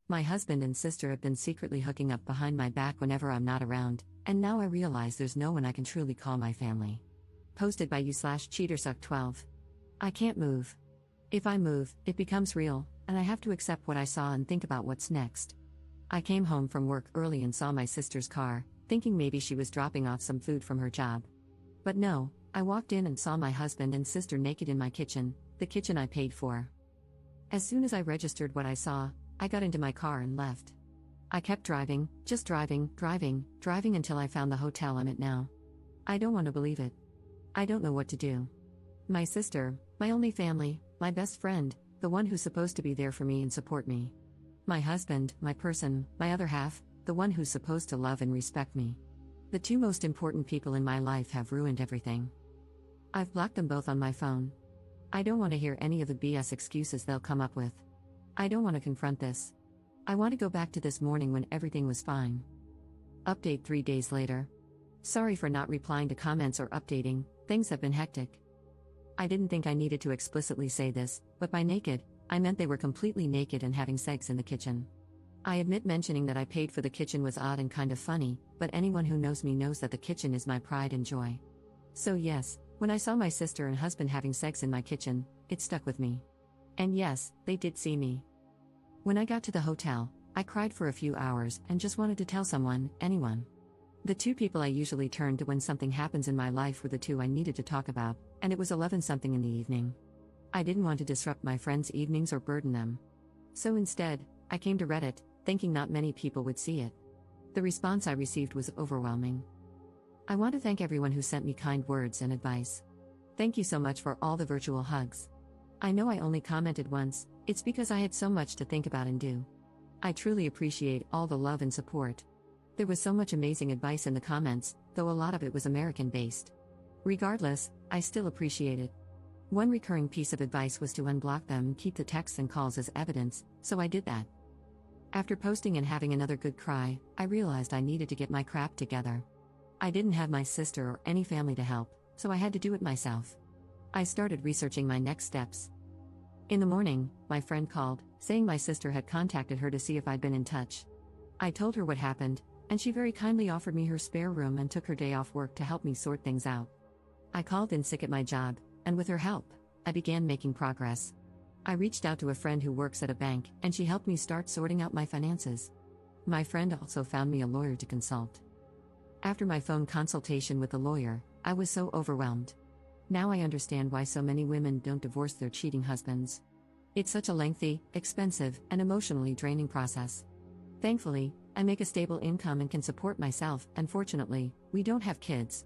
My husband and sister have been secretly hooking up behind my back whenever I'm not around, and now I realize there's no one I can truly call my family. Posted by you/cheatersuck12. I can't move. If I move, it becomes real, and I have to accept what I saw and think about what's next. I came home from work early and saw my sister's car, thinking maybe she was dropping off some food from her job. But no, I walked in and saw my husband and sister naked in my kitchen, the kitchen I paid for. As soon as I registered what I saw, I got into my car and left. I kept driving, just driving until I found the hotel I'm at now. I don't want to believe it. I don't know what to do. My sister, my only family, my best friend, the one who's supposed to be there for me and support me. My husband, my person, my other half, the one who's supposed to love and respect me. The two most important people in my life have ruined everything. I've blocked them both on my phone. I don't want to hear any of the BS excuses they'll come up with. I don't want to confront this. I want to go back to this morning when everything was fine. Update 3 days later. Sorry for not replying to comments or updating, things have been hectic. I didn't think I needed to explicitly say this, but by naked, I meant they were completely naked and having sex in the kitchen. I admit mentioning that I paid for the kitchen was odd and kind of funny, but anyone who knows me knows that the kitchen is my pride and joy. So yes, when I saw my sister and husband having sex in my kitchen, it stuck with me. And yes, they did see me. When I got to the hotel, I cried for a few hours and just wanted to tell someone, anyone. The two people I usually turn to when something happens in my life were the two I needed to talk about, and it was 11-something in the evening. I didn't want to disrupt my friends' evenings or burden them. So instead, I came to Reddit, thinking not many people would see it. The response I received was overwhelming. I want to thank everyone who sent me kind words and advice. Thank you so much for all the virtual hugs. I know I only commented once, it's because I had so much to think about and do. I truly appreciate all the love and support. There was so much amazing advice in the comments, though a lot of it was American-based. Regardless, I still appreciate it. One recurring piece of advice was to unblock them and keep the texts and calls as evidence, so I did that. After posting and having another good cry, I realized I needed to get my crap together. I didn't have my sister or any family to help, so I had to do it myself. I started researching my next steps. In the morning, my friend called, saying my sister had contacted her to see if I'd been in touch. I told her what happened, and she very kindly offered me her spare room and took her day off work to help me sort things out. I called in sick at my job, and with her help, I began making progress. I reached out to a friend who works at a bank, and she helped me start sorting out my finances. My friend also found me a lawyer to consult. After my phone consultation with the lawyer, I was so overwhelmed. Now I understand why so many women don't divorce their cheating husbands. It's such a lengthy, expensive, and emotionally draining process. Thankfully, I make a stable income and can support myself, and fortunately, we don't have kids.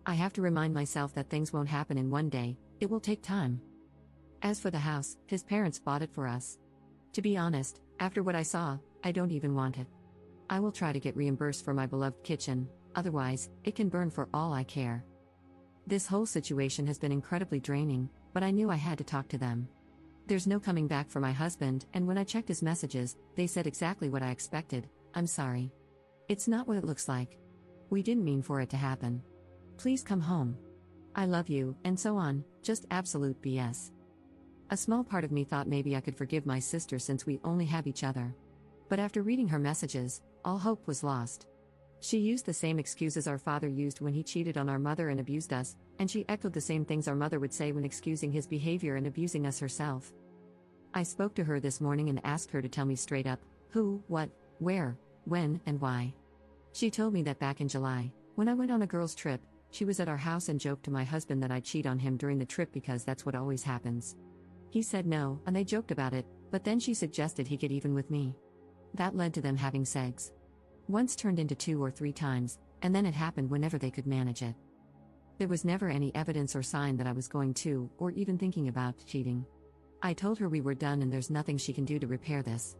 I have to remind myself that things won't happen in one day, it will take time. As for the house, his parents bought it for us. To be honest, after what I saw, I don't even want it. I will try to get reimbursed for my beloved kitchen, otherwise, it can burn for all I care. This whole situation has been incredibly draining, but I knew I had to talk to them. There's no coming back for my husband, and when I checked his messages, they said exactly what I expected: I'm sorry. It's not what it looks like. We didn't mean for it to happen. Please come home. I love you, and so on, just absolute BS. A small part of me thought maybe I could forgive my sister since we only have each other. But after reading her messages, all hope was lost. She used the same excuses our father used when he cheated on our mother and abused us, and she echoed the same things our mother would say when excusing his behavior and abusing us herself. I spoke to her this morning and asked her to tell me straight up, who, what, where, when, and why. She told me that back in July, when I went on a girls' trip, she was at our house and joked to my husband that I'd cheat on him during the trip because that's what always happens. He said no, and they joked about it, but then she suggested he get even with me. That led to them having sex. Once turned into 2 or 3 times, and then it happened whenever they could manage it. There was never any evidence or sign that I was going to, or even thinking about, cheating. I told her we were done and there's nothing she can do to repair this.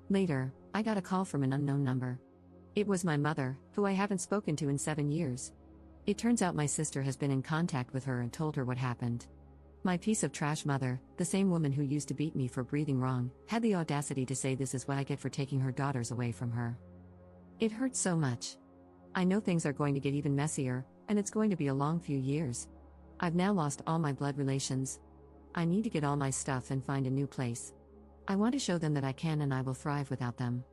Later, I got a call from an unknown number. It was my mother, who I haven't spoken to in 7 years. It turns out my sister has been in contact with her and told her what happened. My piece of trash mother, the same woman who used to beat me for breathing wrong, had the audacity to say this is what I get for taking her daughters away from her. It hurts so much. I know things are going to get even messier, and it's going to be a long few years. I've now lost all my blood relations. I need to get all my stuff and find a new place. I want to show them that I can and I will thrive without them.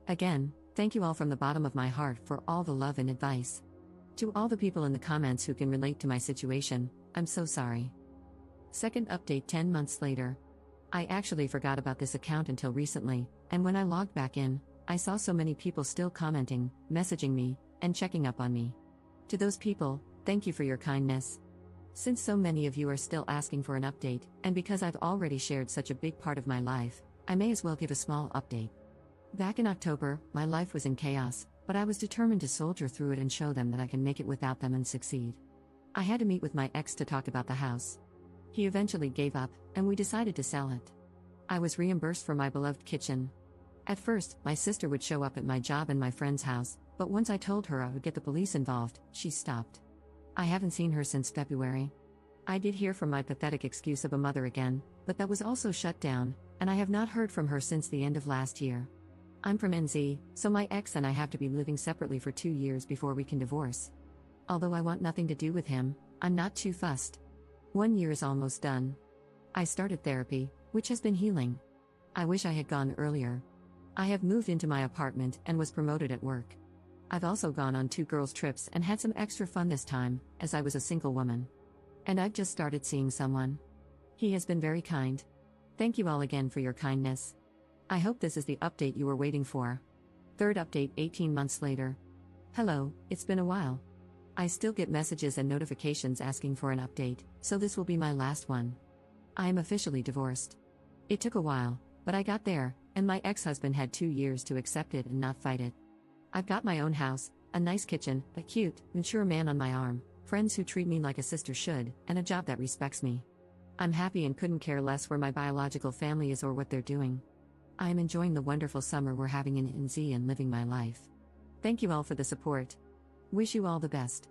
Again, thank you all from the bottom of my heart for all the love and advice. To all the people in the comments who can relate to my situation, I'm so sorry. Second update 10 months later. I actually forgot about this account until recently, and when I logged back in, I saw so many people still commenting, messaging me, and checking up on me. To those people, thank you for your kindness. Since so many of you are still asking for an update, and because I've already shared such a big part of my life, I may as well give a small update. Back in October, my life was in chaos, but I was determined to soldier through it and show them that I can make it without them and succeed. I had to meet with my ex to talk about the house. He eventually gave up, and we decided to sell it. I was reimbursed for my beloved kitchen. At first, my sister would show up at my job and my friend's house, but once I told her I would get the police involved, she stopped. I haven't seen her since February. I did hear from my pathetic excuse of a mother again, but that was also shut down, and I have not heard from her since the end of last year. I'm from NZ, so my ex and I have to be living separately for 2 years before we can divorce. Although I want nothing to do with him, I'm not too fussed. 1 year is almost done. I started therapy, which has been healing. I wish I had gone earlier. I have moved into my apartment and was promoted at work. I've also gone on 2 girls' trips and had some extra fun this time, as I was a single woman. And I've just started seeing someone. He has been very kind. Thank you all again for your kindness. I hope this is the update you were waiting for. Third update 18 months later. Hello, it's been a while. I still get messages and notifications asking for an update, so this will be my last one. I am officially divorced. It took a while, but I got there, and my ex-husband had 2 years to accept it and not fight it. I've got my own house, a nice kitchen, a cute, mature man on my arm, friends who treat me like a sister should, and a job that respects me. I'm happy and couldn't care less where my biological family is or what they're doing. I am enjoying the wonderful summer we're having in NZ and living my life. Thank you all for the support. Wish you all the best.